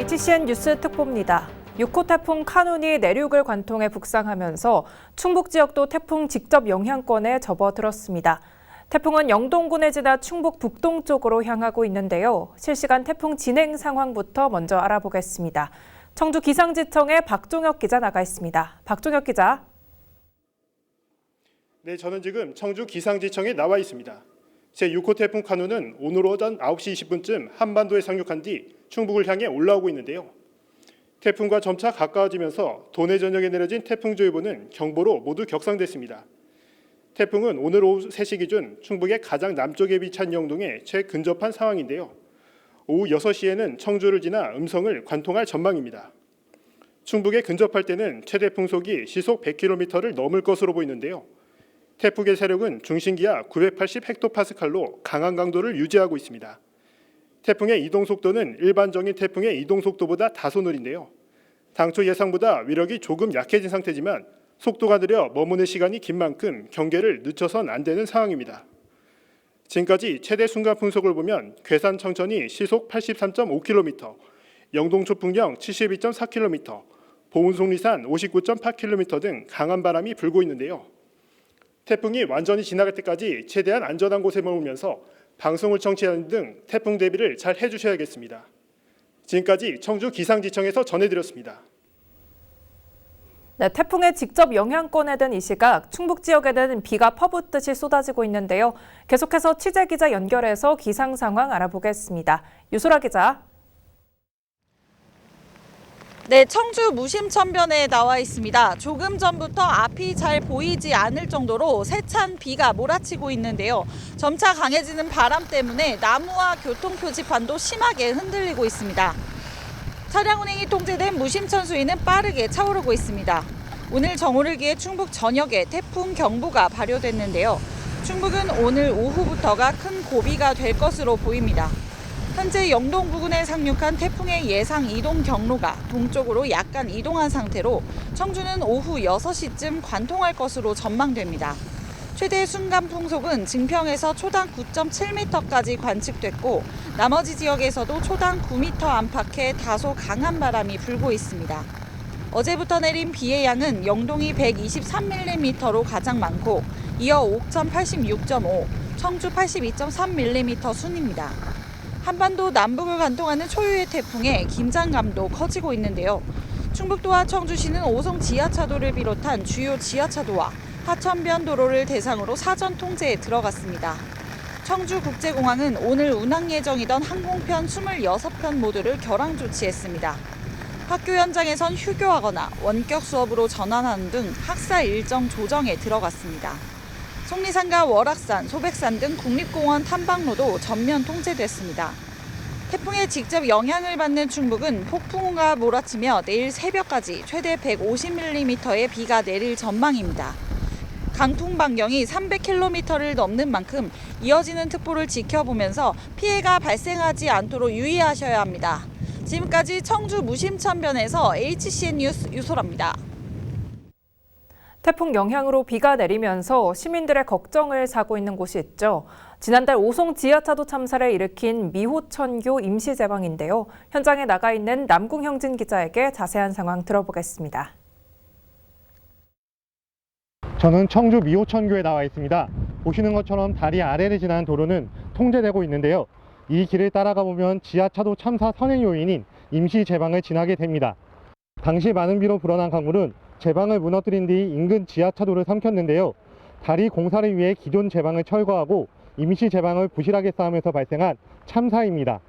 HCN 뉴스 특보입니다. 6호 태풍 카눈이 내륙을 관통해 북상하면서 충북 지역도 태풍 직접 영향권에 접어들었습니다. 태풍은 영동군에 지나 충북 북동쪽으로 향하고 있는데요. 실시간 태풍 진행 상황부터 먼저 알아보겠습니다. 청주 기상지청의 박종혁 기자 나가 있습니다. 박종혁 기자. 네, 저는 지금 청주 기상지청에 나와 있습니다. 제6호 태풍 카눈은 오늘 오전 9시 20분쯤 한반도에 상륙한 뒤 충북을 향해 올라오고 있는데요. 태풍과 점차 가까워지면서 도내 전역에 내려진 태풍주의보는 경보로 모두 격상됐습니다. 태풍은 오늘 오후 3시 기준 충북의 가장 남쪽에 위치한 영동에 최근접한 상황인데요. 오후 6시에는 청주를 지나 음성을 관통할 전망입니다. 충북에 근접할 때는 최대 풍속이 시속 100km를 넘을 것으로 보이는데요. 태풍의 세력은 중심기압 980헥토파스칼로 강한 강도를 유지하고 있습니다. 태풍의 이동 속도는 일반적인 태풍의 이동 속도보다 다소 느린데요. 당초 예상보다 위력이 조금 약해진 상태지만 속도가 느려 머무는 시간이 긴 만큼 경계를 늦춰선 안 되는 상황입니다. 지금까지 최대 순간 풍속을 보면 괴산 청천이 시속 83.5km, 영동 초풍령 72.4km, 보은 속리산 59.8km 등 강한 바람이 불고 있는데요. 태풍이 완전히 지나갈 때까지 최대한 안전한 곳에 머물면서 방송을 청취하는 등 태풍 대비를 잘 해주셔야겠습니다. 지금까지 청주 기상지청에서 전해드렸습니다. 네, 태풍의 직접 영향권에 든 이 시각 충북 지역에는 비가 퍼붓듯이 쏟아지고 있는데요. 계속해서 취재기자 연결해서 기상 상황 알아보겠습니다. 유소라 기자. 네, 청주 무심천변에 나와 있습니다. 조금 전부터 앞이 잘 보이지 않을 정도로 세찬 비가 몰아치고 있는데요. 점차 강해지는 바람 때문에 나무와 교통표지판도 심하게 흔들리고 있습니다. 차량 운행이 통제된 무심천 수위는 빠르게 차오르고 있습니다. 오늘 정오를 기해 충북 전역에 태풍 경보가 발효됐는데요. 충북은 오늘 오후부터가 큰 고비가 될 것으로 보입니다. 현재 영동 부근에 상륙한 태풍의 예상 이동 경로가 동쪽으로 약간 이동한 상태로 청주는 오후 6시쯤 관통할 것으로 전망됩니다. 최대 순간 풍속은 증평에서 초당 9.7m까지 관측됐고 나머지 지역에서도 초당 9m 안팎의 다소 강한 바람이 불고 있습니다. 어제부터 내린 비의 양은 영동이 123mm로 가장 많고 이어 옥천 86.5, 청주 82.3mm 순입니다. 한반도 남북을 관통하는 초유의 태풍에 긴장감도 커지고 있는데요. 충북도와 청주시는 오송 지하차도를 비롯한 주요 지하차도와 하천변 도로를 대상으로 사전 통제에 들어갔습니다. 청주국제공항은 오늘 운항 예정이던 항공편 26편 모두를 결항 조치했습니다. 학교 현장에선 휴교하거나 원격 수업으로 전환하는 등 학사 일정 조정에 들어갔습니다. 속리산과 월악산, 소백산 등 국립공원 탐방로도 전면 통제됐습니다. 태풍의 직접 영향을 받는 충북은 폭풍우가 몰아치며 내일 새벽까지 최대 150mm의 비가 내릴 전망입니다. 강풍 반경이 300km를 넘는 만큼 이어지는 특보를 지켜보면서 피해가 발생하지 않도록 유의하셔야 합니다. 지금까지 청주 무심천변에서 HCN 뉴스 유소라입니다. 태풍 영향으로 비가 내리면서 시민들의 걱정을 사고 있는 곳이 있죠. 지난달 오송 지하차도 참사를 일으킨 미호천교 임시제방인데요. 현장에 나가 있는 남궁형진 기자에게 자세한 상황 들어보겠습니다. 저는 청주 미호천교에 나와 있습니다. 보시는 것처럼 다리 아래를 지나는 도로는 통제되고 있는데요. 이 길을 따라가 보면 지하차도 참사 선행 요인인 임시제방을 지나게 됩니다. 당시 많은 비로 불어난 강물은 제방을 무너뜨린 뒤 인근 지하차도를 삼켰는데요. 다리 공사를 위해 기존 제방을 철거하고 임시 제방을 부실하게 쌓으면서 발생한 참사입니다.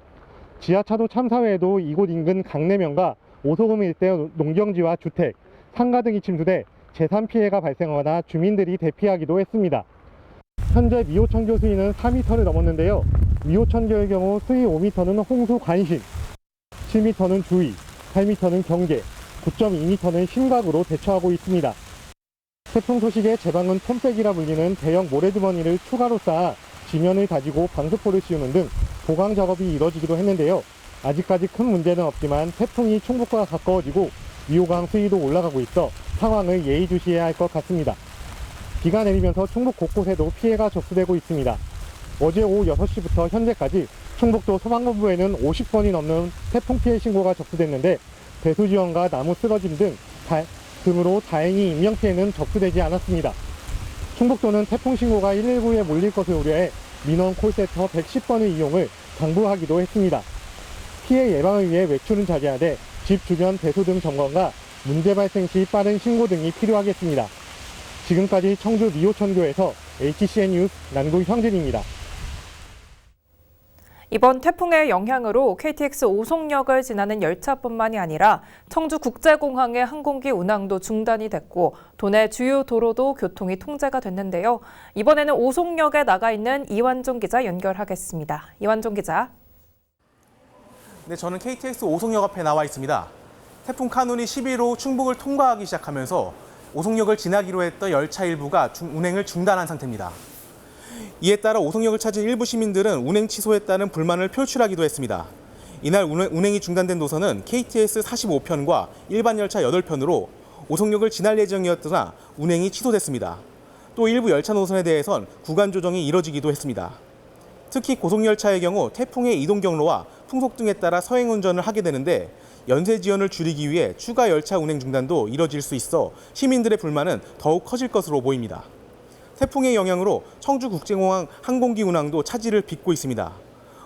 지하차도 참사 외에도 이곳 인근 강내면과 오소금 일대 농경지와 주택, 상가 등이 침수돼 재산 피해가 발생하거나 주민들이 대피하기도 했습니다. 현재 미호천교 수위는 4m를 넘었는데요. 미호천교의 경우 수위 5m는 홍수 관심, 7m는 주의, 8m는 경계, 9.2m는 심각으로 대처하고 있습니다. 태풍 소식에 제방은 폼백이라 불리는 대형 모래주머니를 추가로 쌓아 지면을 다지고 방수포를 씌우는 등 보강 작업이 이뤄지기도 했는데요. 아직까지 큰 문제는 없지만 태풍이 충북과 가까워지고 미호강 수위도 올라가고 있어 상황을 예의주시해야 할 것 같습니다. 비가 내리면서 충북 곳곳에도 피해가 접수되고 있습니다. 어제 오후 6시부터 현재까지 충북도 소방본부에는 50건이 넘는 태풍 피해 신고가 접수됐는데 배수 지연과 나무 쓰러짐 등으로 다행히 인명피해는 접수되지 않았습니다. 충북도는 태풍 신고가 119에 몰릴 것을 우려해 민원 콜센터 110번의 이용을 당부하기도 했습니다. 피해 예방을 위해 외출은 자제하되 집 주변 배수 등 점검과 문제 발생 시 빠른 신고 등이 필요하겠습니다. 지금까지 청주 미호천교에서 HCN 뉴스 남구형진입니다. 이번 태풍의 영향으로 KTX 오송역을 지나는 열차뿐만이 아니라 청주국제공항의 항공기 운항도 중단이 됐고 도내 주요 도로도 교통이 통제가 됐는데요. 이번에는 오송역에 나가 있는 이완종 기자 연결하겠습니다. 이완종 기자. 네, 저는 KTX 오송역 앞에 나와 있습니다. 태풍 카눈이 11호 충북을 통과하기 시작하면서 오송역을 지나기로 했던 열차 일부가 운행을 중단한 상태입니다. 이에 따라 오송역을 찾은 일부 시민들은 운행 취소에 따른 불만을 표출하기도 했습니다. 이날 운행이 중단된 노선은 KTX 45편과 일반 열차 8편으로 오송역을 지날 예정이었으나 운행이 취소됐습니다. 또 일부 열차 노선에 대해선 구간 조정이 이뤄지기도 했습니다. 특히 고속열차의 경우 태풍의 이동 경로와 풍속 등에 따라 서행 운전을 하게 되는데 연쇄 지연을 줄이기 위해 추가 열차 운행 중단도 이뤄질 수 있어 시민들의 불만은 더욱 커질 것으로 보입니다. 태풍의 영향으로 청주국제공항 항공기 운항도 차질을 빚고 있습니다.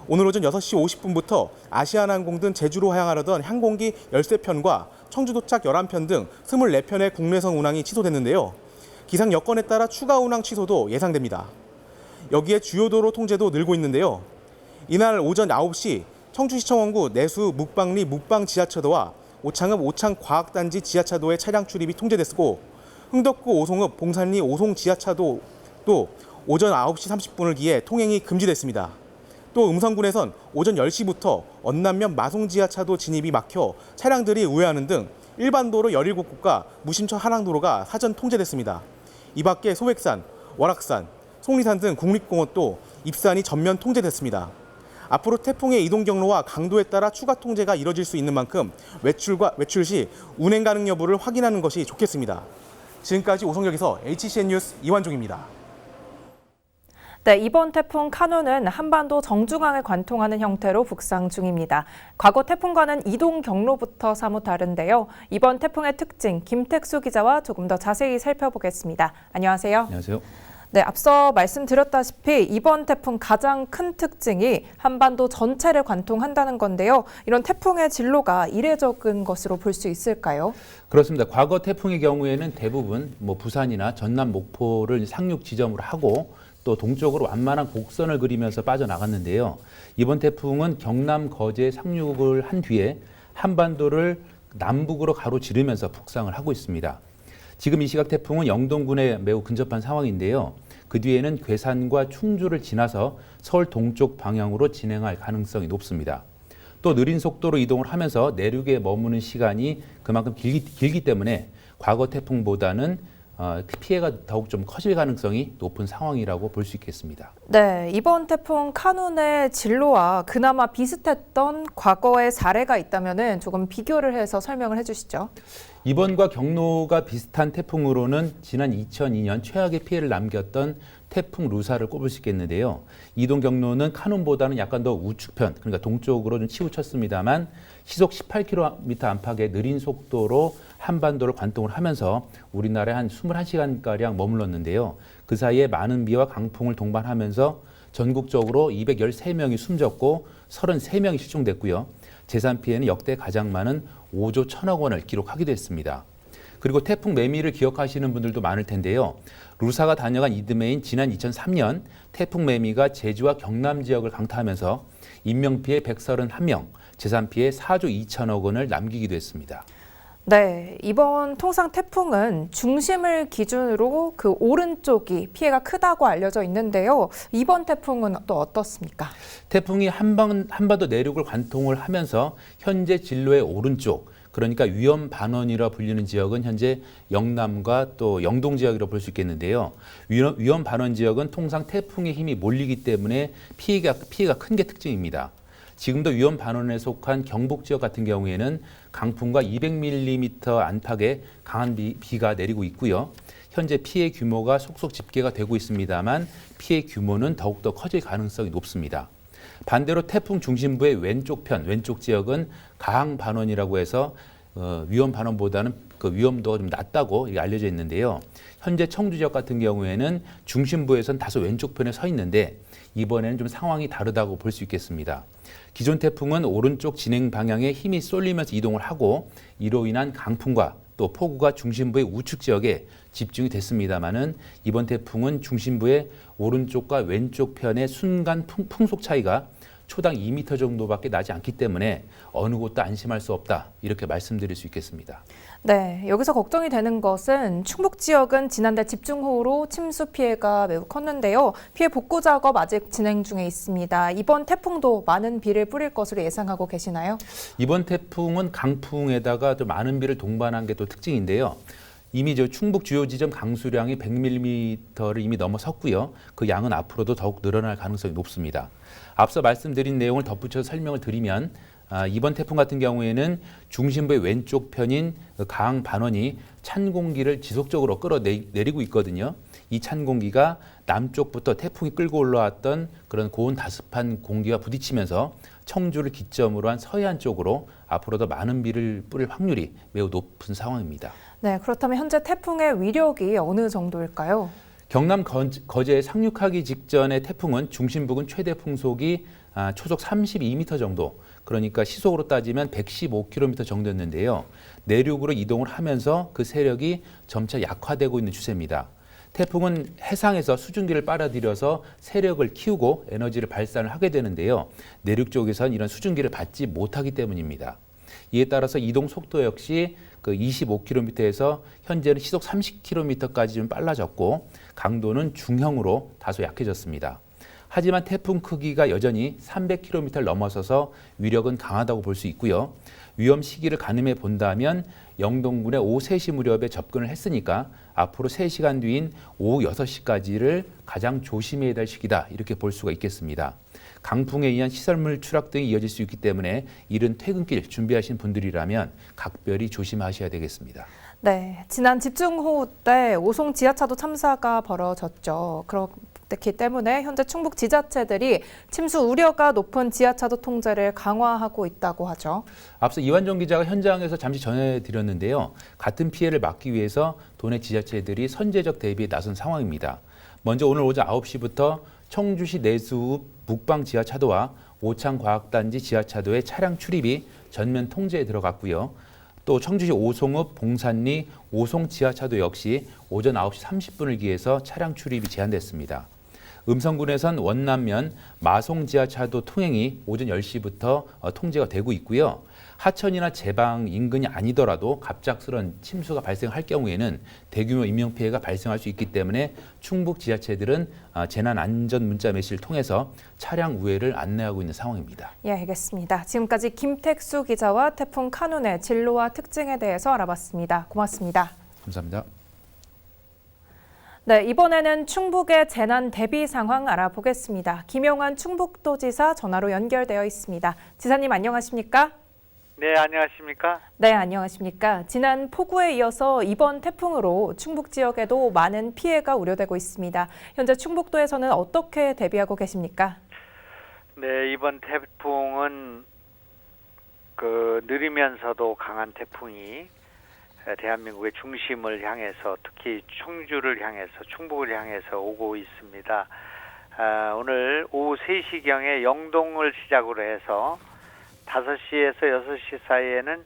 오늘 오전 6시 50분부터 아시아나항공 등 제주로 향하려던 항공기 13편과 청주도착 11편 등 24편의 국내선 운항이 취소됐는데요. 기상 여건에 따라 추가 운항 취소도 예상됩니다. 여기에 주요 도로 통제도 늘고 있는데요. 이날 오전 9시 청주시청 원구 내수 묵방리 묵방 지하차도와 오창읍 오창과학단지 지하차도의 차량 출입이 통제됐고 흥덕구 오송읍 봉산리 오송 지하차도 또 오전 9시 30분을 기해 통행이 금지됐습니다. 또 음성군에선 오전 10시부터 언남면 마송 지하차도 진입이 막혀 차량들이 우회하는 등 일반 도로 17곳과 무심천 하랑도로가 사전 통제됐습니다. 이 밖에 소백산, 월악산, 속리산 등 국립공원도 입산이 전면 통제됐습니다. 앞으로 태풍의 이동 경로와 강도에 따라 추가 통제가 이뤄질 수 있는 만큼 외출 시 운행 가능 여부를 확인하는 것이 좋겠습니다. 지금까지 오송역에서 HCN 뉴스 이완종입니다. 네, 이번 태풍 카눈은 한반도 정중앙을 관통하는 형태로 북상 중입니다. 과거 태풍과는 이동 경로부터 사뭇 다른데요. 이번 태풍의 특징, 김택수 기자와 조금 더 자세히 살펴보겠습니다. 안녕하세요. 안녕하세요. 네, 앞서 말씀드렸다시피 이번 태풍 가장 큰 특징이 한반도 전체를 관통한다는 건데요. 이런 태풍의 진로가 이례적인 것으로 볼 수 있을까요? 그렇습니다. 과거 태풍의 경우에는 대부분 부산이나 전남 목포를 상륙 지점으로 하고 또 동쪽으로 완만한 곡선을 그리면서 빠져나갔는데요. 이번 태풍은 경남 거제 상륙을 한 뒤에 한반도를 남북으로 가로지르면서 북상을 하고 있습니다. 지금 이 시각 태풍은 영동군에 매우 근접한 상황인데요. 그 뒤에는 괴산과 충주를 지나서 서울 동쪽 방향으로 진행할 가능성이 높습니다. 또 느린 속도로 이동을 하면서 내륙에 머무는 시간이 그만큼 길기 때문에 과거 태풍보다는 피해가 더욱 좀 커질 가능성이 높은 상황이라고 볼 수 있겠습니다. 네, 이번 태풍 카눈의 진로와 그나마 비슷했던 과거의 사례가 있다면 조금 비교를 해서 설명을 해주시죠. 이번과 경로가 비슷한 태풍으로는 지난 2002년 최악의 피해를 남겼던 태풍 루사를 꼽을 수 있겠는데요. 이동 경로는 카눈보다는 약간 더 우측편, 그러니까 동쪽으로 좀 치우쳤습니다만 시속 18km 안팎의 느린 속도로 한반도를 관통을 하면서 우리나라에 한 21시간가량 머물렀는데요. 그 사이에 많은 비와 강풍을 동반하면서 전국적으로 213명이 숨졌고 33명이 실종됐고요. 재산 피해는 역대 가장 많은 5조 1천억 원을 기록하기도 했습니다. 그리고 태풍 매미를 기억하시는 분들도 많을 텐데요. 루사가 다녀간 이듬해인 지난 2003년 태풍 매미가 제주와 경남 지역을 강타하면서 인명피해 131명, 재산 피해 4조 2천억 원을 남기기도 했습니다. 네, 이번 통상 태풍은 중심을 기준으로 그 오른쪽이 피해가 크다고 알려져 있는데요. 이번 태풍은 또 어떻습니까? 태풍이 한반도 내륙을 관통을 하면서 현재 진로의 오른쪽, 그러니까 위험 반원이라 불리는 지역은 현재 영남과 또 영동 지역이라고 볼 수 있겠는데요. 위험 반원 지역은 통상 태풍의 힘이 몰리기 때문에 피해가 큰 게 특징입니다. 지금도 위험 반원에 속한 경북 지역 같은 경우에는 강풍과 200mm 안팎의 강한 비가 내리고 있고요. 현재 피해 규모가 속속 집계가 되고 있습니다만 피해 규모는 더욱더 커질 가능성이 높습니다. 반대로 태풍 중심부의 왼쪽 편, 왼쪽 지역은 가항 반원이라고 해서 위험 반원보다는 그 위험도가 좀 낮다고 알려져 있는데요. 현재 청주 지역 같은 경우에는 중심부에선 다소 왼쪽 편에 서 있는데 이번에는 좀 상황이 다르다고 볼 수 있겠습니다. 기존 태풍은 오른쪽 진행 방향에 힘이 쏠리면서 이동을 하고 이로 인한 강풍과 또 폭우가 중심부의 우측 지역에 집중이 됐습니다마는 이번 태풍은 중심부의 오른쪽과 왼쪽 편의 순간 풍속 차이가 초당 2m 정도밖에 나지 않기 때문에 어느 곳도 안심할 수 없다 이렇게 말씀드릴 수 있겠습니다. 네, 여기서 걱정이 되는 것은 충북 지역은 지난달 집중호우로 침수 피해가 매우 컸는데요. 피해 복구 작업 아직 진행 중에 있습니다. 이번 태풍도 많은 비를 뿌릴 것으로 예상하고 계시나요? 이번 태풍은 강풍에다가 또 많은 비를 동반한 게 또 특징인데요. 이미 충북 주요 지점 강수량이 100mm를 이미 넘어섰고요. 그 양은 앞으로도 더욱 늘어날 가능성이 높습니다. 앞서 말씀드린 내용을 덧붙여서 설명을 드리면 이번 태풍 같은 경우에는 중심부의 왼쪽 편인 가항 반원이 찬 공기를 지속적으로 끌어내리고 있거든요. 이 찬 공기가 남쪽부터 태풍이 끌고 올라왔던 그런 고온 다습한 공기와 부딪히면서 청주를 기점으로 한 서해안 쪽으로 앞으로 더 많은 비를 뿌릴 확률이 매우 높은 상황입니다. 네, 그렇다면 현재 태풍의 위력이 어느 정도일까요? 경남 거제에 상륙하기 직전의 태풍은 중심 부근 최대 풍속이 초속 32m 정도, 그러니까 시속으로 따지면 115km 정도였는데요. 내륙으로 이동을 하면서 그 세력이 점차 약화되고 있는 추세입니다. 태풍은 해상에서 수증기를 빨아들여서 세력을 키우고 에너지를 발산을 하게 되는데요. 내륙 쪽에선 이런 수증기를 받지 못하기 때문입니다. 이에 따라서 이동 속도 역시 그 25km에서 현재는 시속 30km까지 좀 빨라졌고 강도는 중형으로 다소 약해졌습니다. 하지만 태풍 크기가 여전히 300km를 넘어서서 위력은 강하다고 볼 수 있고요. 위험 시기를 가늠해 본다면 영동군에 오후 3시 무렵에 접근을 했으니까 앞으로 3시간 뒤인 오후 6시까지를 가장 조심해야 될 시기다 이렇게 볼 수가 있겠습니다. 강풍에 의한 시설물 추락 등이 이어질 수 있기 때문에 이른 퇴근길 준비하신 분들이라면 각별히 조심하셔야 되겠습니다. 네, 지난 집중호우 때 오송 지하차도 참사가 벌어졌죠. 그렇기 때문에 현재 충북 지자체들이 침수 우려가 높은 지하차도 통제를 강화하고 있다고 하죠. 앞서 이완정 기자가 현장에서 잠시 전해드렸는데요. 같은 피해를 막기 위해서 도내 지자체들이 선제적 대비에 나선 상황입니다. 먼저 오늘 오전 9시부터 청주시 내수 북방 지하차도와 오창과학단지 지하차도의 차량 출입이 전면 통제에 들어갔고요. 또 청주시 오송읍 봉산리 오송 지하차도 역시 오전 9시 30분을 기해서 차량 출입이 제한됐습니다. 음성군에선 원남면 마송 지하차도 통행이 오전 10시부터 통제가 되고 있고요. 하천이나 제방 인근이 아니더라도 갑작스런 침수가 발생할 경우에는 대규모 인명피해가 발생할 수 있기 때문에 충북 지자체들은 재난안전 문자 메시지를 통해서 차량 우회를 안내하고 있는 상황입니다. 예, 알겠습니다. 지금까지 김택수 기자와 태풍 카눈의 진로와 특징에 대해서 알아봤습니다. 고맙습니다. 감사합니다. 네, 이번에는 충북의 재난 대비 상황 알아보겠습니다. 김용환 충북도지사 전화로 연결되어 있습니다. 지사님 안녕하십니까? 네, 안녕하십니까? 네, 안녕하십니까? 지난 폭우에 이어서 이번 태풍으로 충북 지역에도 많은 피해가 우려되고 있습니다. 현재 충북도에서는 어떻게 대비하고 계십니까? 네, 이번 태풍은 느리면서도 강한 태풍이 대한민국의 중심을 향해서 특히 청주를 향해서 충북을 향해서 오고 있습니다. 오늘 오후 3시경에 영동을 시작으로 해서 5시에서 6시 사이에는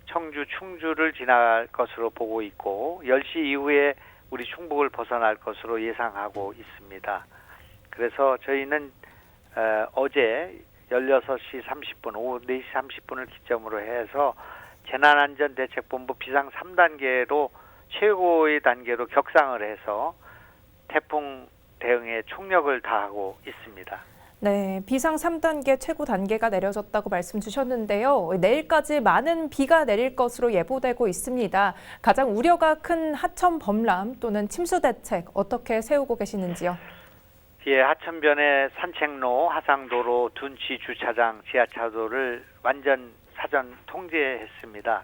청주, 충주를 지나갈 것으로 보고 있고 10시 이후에 우리 충북을 벗어날 것으로 예상하고 있습니다. 그래서 저희는 어제 16시 30분, 오후 4시 30분을 기점으로 해서 재난안전대책본부 비상 3단계로 최고의 단계로 격상을 해서 태풍 대응에 총력을 다하고 있습니다. 네, 비상 3단계 최고 단계가 내려졌다고 말씀 주셨는데요. 내일까지 많은 비가 내릴 것으로 예보되고 있습니다. 가장 우려가 큰 하천 범람 또는 침수 대책 어떻게 세우고 계시는지요? 예, 하천변의 산책로, 하상도로, 둔치 주차장, 지하차도를 완전 사전 통제했습니다.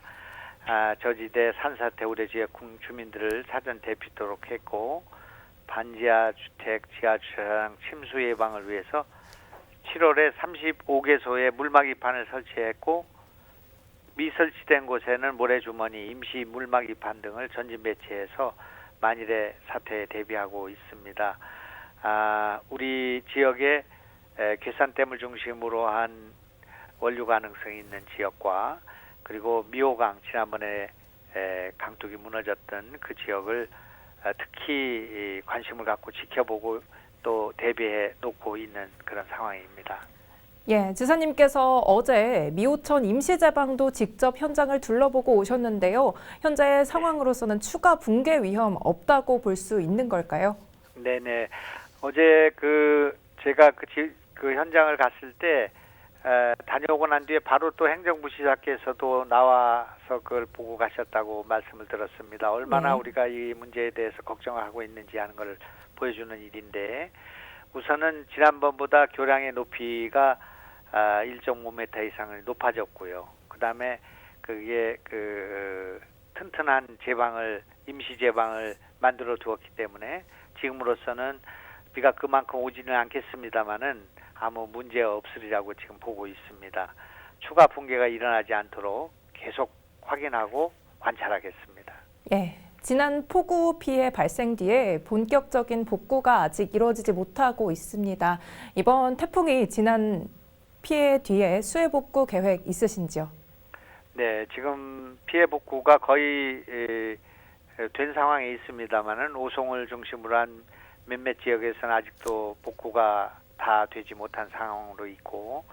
저지대 산사태 우려 지역 주민들을 사전 대피토록 했고 반지하 주택, 지하 주차장 침수 예방을 위해서 7월에 35개소에 물막이판을 설치했고 미설치된 곳에는 모래주머니, 임시 물막이판 등을 전진 배치해서 만일의 사태에 대비하고 있습니다. 우리 지역에 괴산댐을 중심으로 한 원류 가능성이 있는 지역과 그리고 미호강 지난번에 강둑이 무너졌던 그 지역을 특히 관심을 갖고 지켜보고 또 대비해 놓고 있는 그런 상황입니다. 예, 지사님께서 어제 미호천 임시제방도 직접 현장을 둘러보고 오셨는데요. 현재 상황으로서는 추가 붕괴 위험 없다고 볼 수 있는 걸까요? 네네. 어제 제가 그 현장을 갔을 때 다녀오고 난 뒤에 바로 또 행정부 시장께서도 나와서 그걸 보고 가셨다고 말씀을 들었습니다. 얼마나 네. 우리가 이 문제에 대해서 걱정하고 있는지 하는 걸 보여주는 일인데 우선은 지난번보다 교량의 높이가 1.5m 이상을 높아졌고요. 그다음에 그게 튼튼한 임시 제방을 만들어 두었기 때문에 지금으로서는 비가 그만큼 오지는 않겠습니다만은 아무 문제 없으리라고 지금 보고 있습니다. 추가 붕괴가 일어나지 않도록 계속 확인하고 관찰하겠습니다. 예. 지난 폭우 피해 발생 뒤에 본격적인 복구가 아직 이루어지지 못하고 있습니다. 이번 태풍이 지난 피해 뒤에 수해 복구 계획 있으신지요? 네, 지금 피해 복구가 거의 된 상황에 있습니다만은 오송을 중심으로 한 몇몇 지역에서는 아직도 복구가 다 되지 못한 상황으로 있고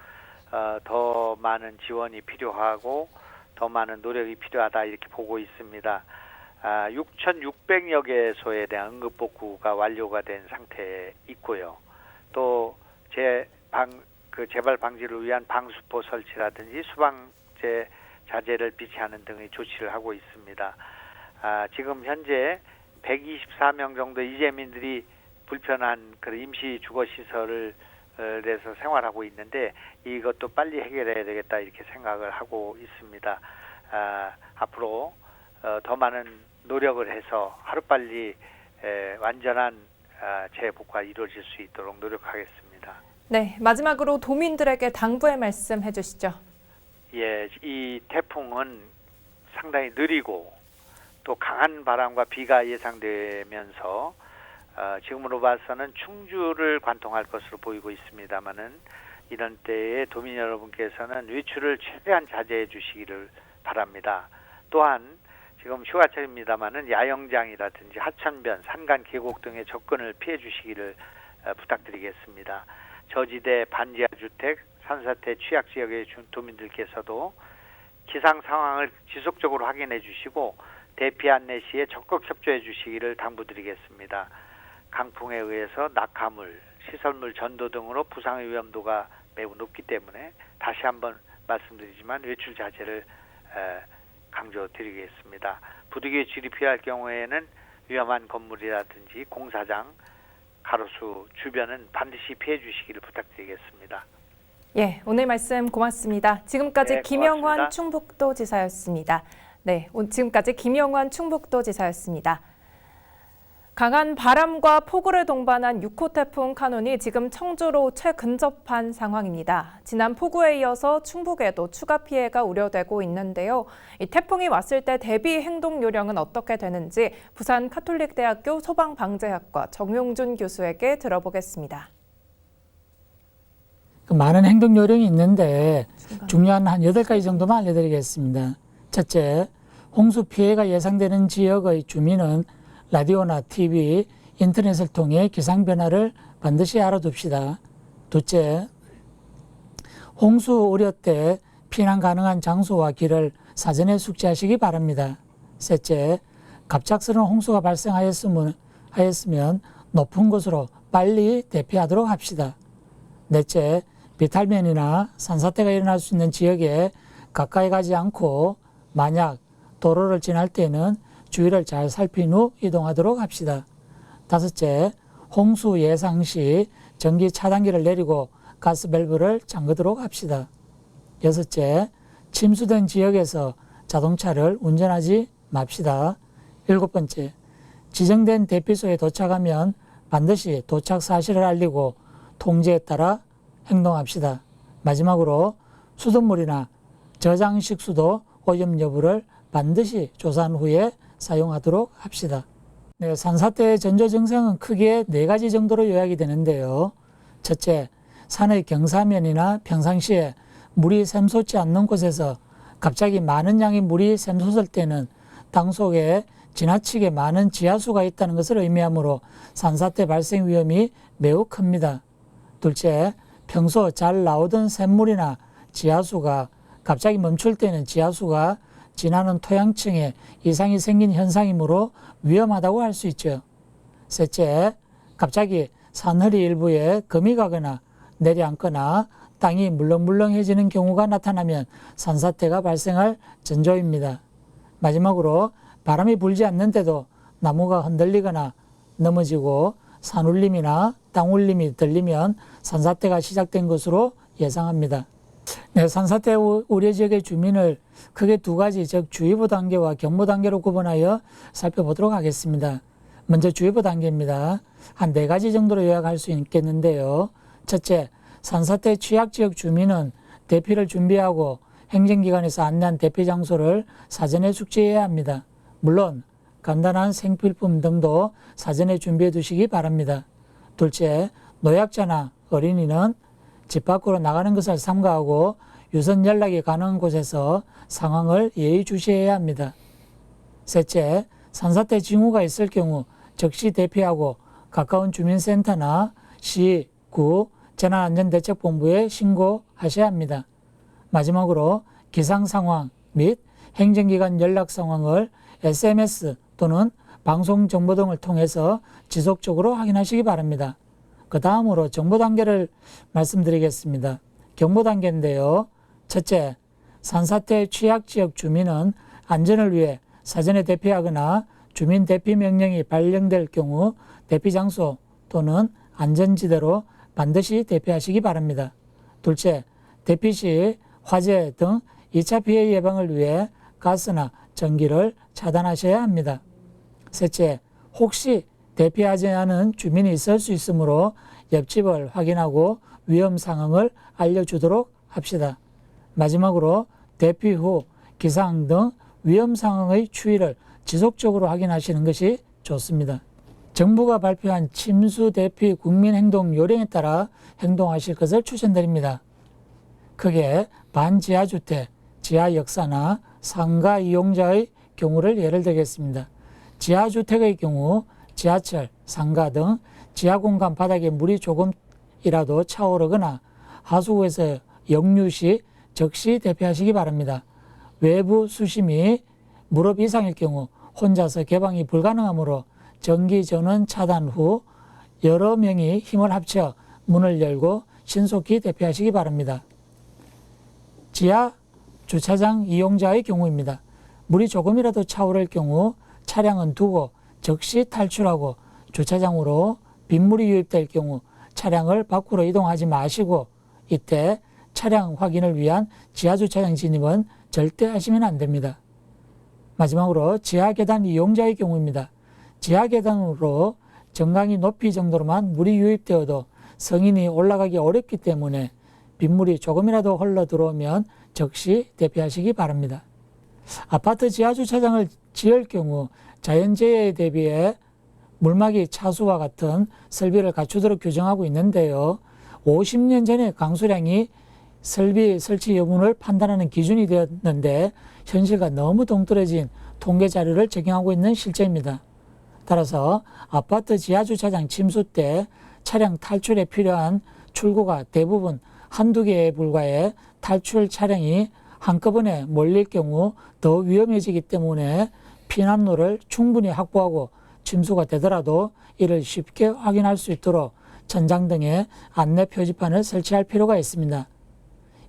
더 많은 지원이 필요하고 더 많은 노력이 필요하다 이렇게 보고 있습니다. 6,600여 개소에 대한 응급 복구가 완료가 된 상태에 있고요. 또 재발 방지를 위한 방수포 설치라든지 수방제 자재를 비치하는 등의 조치를 하고 있습니다. 지금 현재 124명 정도 이재민들이 불편한 그런 임시 주거 시설을 에서 생활하고 있는데 이것도 빨리 해결해야 되겠다 이렇게 생각을 하고 있습니다. 앞으로 더 많은 노력을 해서 하루빨리 완전한 재복구가 이루어질 수 있도록 노력하겠습니다. 네, 마지막으로 도민들에게 당부의 말씀 해주시죠. 예, 이 태풍은 상당히 느리고 또 강한 바람과 비가 예상되면서 지금으로 봐서는 충주를 관통할 것으로 보이고 있습니다만은 이런 때에 도민 여러분께서는 외출을 최대한 자제해 주시기를 바랍니다. 또한 지금 휴가철입니다만은 야영장이라든지 하천변, 산간, 계곡 등의 접근을 피해 주시기를 부탁드리겠습니다. 저지대, 반지하 주택, 산사태 취약 지역의 도민들께서도 기상 상황을 지속적으로 확인해 주시고 대피 안내 시에 적극 협조해 주시기를 당부드리겠습니다. 강풍에 의해서 낙하물, 시설물 전도 등으로 부상의 위험도가 매우 높기 때문에 다시 한번 말씀드리지만 외출 자제를 강조드리겠습니다. 부득이에 출입해야 할 경우에는 위험한 건물이라든지 공사장, 가로수 주변은 반드시 피해 주시기를 부탁드리겠습니다. 예, 오늘 말씀 고맙습니다. 지금까지 네, 김영환 고맙습니다. 충북도지사였습니다. 네, 지금까지 김영환 충북도지사였습니다. 강한 바람과 폭우를 동반한 6호 태풍 카눈이 지금 청주로 최근접한 상황입니다. 지난 폭우에 이어서 충북에도 추가 피해가 우려되고 있는데요. 이 태풍이 왔을 때 대비 행동 요령은 어떻게 되는지 부산 카톨릭대학교 소방방재학과 정용준 교수에게 들어보겠습니다. 많은 행동 요령이 있는데 중요한 한 8가지 정도만 알려드리겠습니다. 첫째, 홍수 피해가 예상되는 지역의 주민은 라디오나 TV, 인터넷을 통해 기상 변화를 반드시 알아둡시다. 둘째, 홍수 우려 때 피난 가능한 장소와 길을 사전에 숙지하시기 바랍니다. 셋째, 갑작스러운 홍수가 발생하였으면 높은 곳으로 빨리 대피하도록 합시다. 넷째, 비탈면이나 산사태가 일어날 수 있는 지역에 가까이 가지 않고 만약 도로를 지날 때는 주위를 잘 살핀 후 이동하도록 합시다. 다섯째, 홍수 예상 시 전기 차단기를 내리고 가스 밸브를 잠그도록 합시다. 여섯째, 침수된 지역에서 자동차를 운전하지 맙시다. 일곱 번째, 지정된 대피소에 도착하면 반드시 도착 사실을 알리고 통제에 따라 행동합시다. 마지막으로 수돗물이나 저장식수도 오염 여부를 반드시 조사한 후에 사용하도록 합시다. 네, 산사태의 전조 증상은 크게 4가지 정도로 요약이 되는데요. 첫째, 산의 경사면이나 평상시에 물이 샘솟지 않는 곳에서 갑자기 많은 양의 물이 샘솟을 때는 땅 속에 지나치게 많은 지하수가 있다는 것을 의미하므로 산사태 발생 위험이 매우 큽니다. 둘째, 평소 잘 나오던 샘물이나 지하수가 갑자기 멈출 때는 지하수가 지나는 토양층에 이상이 생긴 현상이므로 위험하다고 할 수 있죠. 셋째, 갑자기 산허리 일부에 금이 가거나 내려앉거나 땅이 물렁물렁해지는 경우가 나타나면 산사태가 발생할 전조입니다. 마지막으로 바람이 불지 않는데도 나무가 흔들리거나 넘어지고 산울림이나 땅울림이 들리면 산사태가 시작된 것으로 예상합니다. 네, 산사태 우려 지역의 주민을 크게 2가지, 즉 주의보 단계와 경보 단계로 구분하여 살펴보도록 하겠습니다. 먼저 주의보 단계입니다. 한 4가지 정도로 요약할 수 있겠는데요. 첫째, 산사태 취약 지역 주민은 대피를 준비하고 행정기관에서 안내한 대피 장소를 사전에 숙지해야 합니다. 물론 간단한 생필품 등도 사전에 준비해 두시기 바랍니다. 둘째, 노약자나 어린이는 집 밖으로 나가는 것을 삼가하고 유선 연락이 가능한 곳에서 상황을 예의주시해야 합니다. 셋째, 산사태 징후가 있을 경우 즉시 대피하고 가까운 주민센터나 시, 구, 재난안전대책본부에 신고하셔야 합니다. 마지막으로 기상 상황 및 행정기관 연락 상황을 SMS 또는 방송 정보 등을 통해서 지속적으로 확인하시기 바랍니다. 그 다음으로 정보 단계를 말씀드리겠습니다. 경보 단계인데요. 첫째, 산사태 취약지역 주민은 안전을 위해 사전에 대피하거나 주민 대피 명령이 발령될 경우 대피 장소 또는 안전지대로 반드시 대피하시기 바랍니다. 둘째, 대피 시 화재 등 2차 피해 예방을 위해 가스나 전기를 차단하셔야 합니다. 셋째, 혹시 대피하지 않은 주민이 있을 수 있으므로 옆집을 확인하고 위험 상황을 알려주도록 합시다. 마지막으로 대피 후 기상 등 위험 상황의 추이를 지속적으로 확인하시는 것이 좋습니다. 정부가 발표한 침수 대피 국민행동 요령에 따라 행동하실 것을 추천드립니다. 크게 반지하주택, 지하역사나 상가 이용자의 경우를 예를 들겠습니다. 지하주택의 경우 지하철, 상가 등 지하공간 바닥에 물이 조금이라도 차오르거나 하수구에서 역류 시 즉시 대피하시기 바랍니다. 외부 수심이 무릎 이상일 경우 혼자서 개방이 불가능하므로 전기 전원 차단 후 여러 명이 힘을 합쳐 문을 열고 신속히 대피하시기 바랍니다. 지하 주차장 이용자의 경우입니다. 물이 조금이라도 차오를 경우 차량은 두고 즉시 탈출하고 주차장으로 빗물이 유입될 경우 차량을 밖으로 이동하지 마시고 이때 차량 확인을 위한 지하주차장 진입은 절대 하시면 안 됩니다. 마지막으로 지하계단 이용자의 경우입니다. 지하계단으로 정강이 높이 정도로만 물이 유입되어도 성인이 올라가기 어렵기 때문에 빗물이 조금이라도 흘러 들어오면 즉시 대피하시기 바랍니다. 아파트 지하주차장을 지을 경우 자연재해에 대비해 물막이 차수와 같은 설비를 갖추도록 규정하고 있는데요. 50년 전에 강수량이 설비 설치 여부를 판단하는 기준이 되었는데 현실과 너무 동떨어진 통계 자료를 적용하고 있는 실제입니다. 따라서 아파트 지하주차장 침수 때 차량 탈출에 필요한 출구가 대부분 한두 개에 불과해 탈출 차량이 한꺼번에 몰릴 경우 더 위험해지기 때문에 피난로를 충분히 확보하고 침수가 되더라도 이를 쉽게 확인할 수 있도록 천장 등에 안내 표지판을 설치할 필요가 있습니다.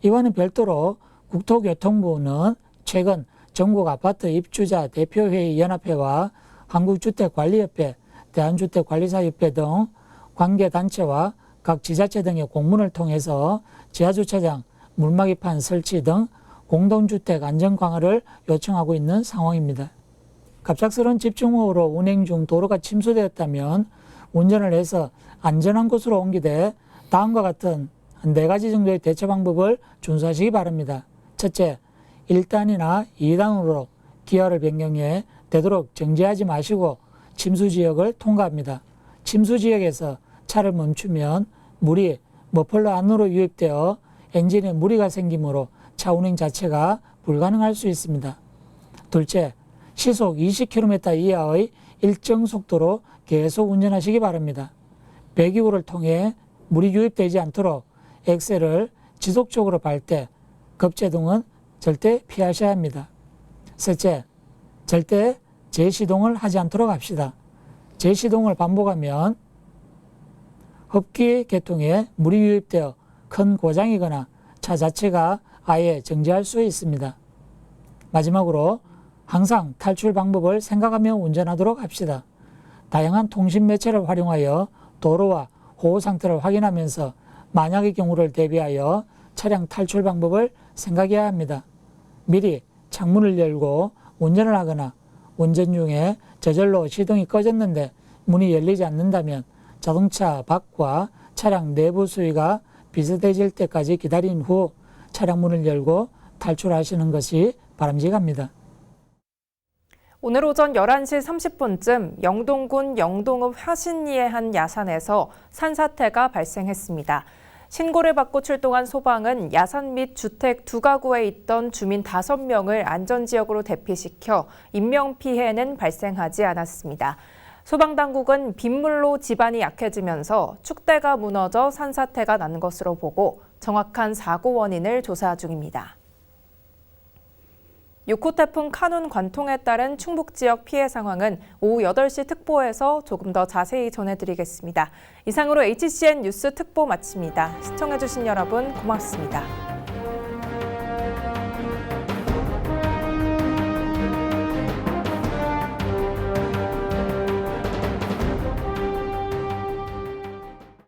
이와는 별도로 국토교통부는 최근 전국 아파트 입주자 대표회의 연합회와 한국주택관리협회, 대한주택관리사협회 등 관계단체와 각 지자체 등의 공문을 통해서 지하주차장, 물막이판 설치 등 공동주택 안전 강화를 요청하고 있는 상황입니다. 갑작스러운 집중호우로 운행 중 도로가 침수되었다면 운전을 해서 안전한 곳으로 옮기되 다음과 같은 한 4가지 정도의 대처 방법을 준수하시기 바랍니다. 첫째, 1단이나 2단으로 기아를 변경해 되도록 정지하지 마시고 침수 지역을 통과합니다. 침수 지역에서 차를 멈추면 물이 머플러 안으로 유입되어 엔진에 무리가 생기므로 차 운행 자체가 불가능할 수 있습니다. 둘째, 시속 20km 이하의 일정 속도로 계속 운전하시기 바랍니다. 배기구를 통해 물이 유입되지 않도록 엑셀을 지속적으로 밟을 때 급제동은 절대 피하셔야 합니다. 셋째, 절대 재시동을 하지 않도록 합시다. 재시동을 반복하면 흡기 계통에 물이 유입되어 큰 고장이거나 차 자체가 아예 정지할 수 있습니다. 마지막으로 항상 탈출 방법을 생각하며 운전하도록 합시다. 다양한 통신 매체를 활용하여 도로와 호우 상태를 확인하면서 만약의 경우를 대비하여 차량 탈출 방법을 생각해야 합니다. 미리 창문을 열고 운전을 하거나 운전 중에 저절로 시동이 꺼졌는데 문이 열리지 않는다면 자동차 밖과 차량 내부 수위가 비슷해질 때까지 기다린 후 차량 문을 열고 탈출하시는 것이 바람직합니다. 오늘 오전 11시 30분쯤 영동군 영동읍 화신리의 한 야산에서 산사태가 발생했습니다. 신고를 받고 출동한 소방은 야산 및 주택 2가구에 있던 주민 5명을 안전지역으로 대피시켜 인명피해는 발생하지 않았습니다. 소방당국은 빗물로 집안이 약해지면서 축대가 무너져 산사태가 난 것으로 보고 정확한 사고 원인을 조사 중입니다. 6호 태풍 카눈 관통에 따른 충북 지역 피해 상황은 오후 8시 특보에서 조금 더 자세히 전해드리겠습니다. 이상으로 HCN 뉴스 특보 마칩니다. 시청해주신 여러분 고맙습니다.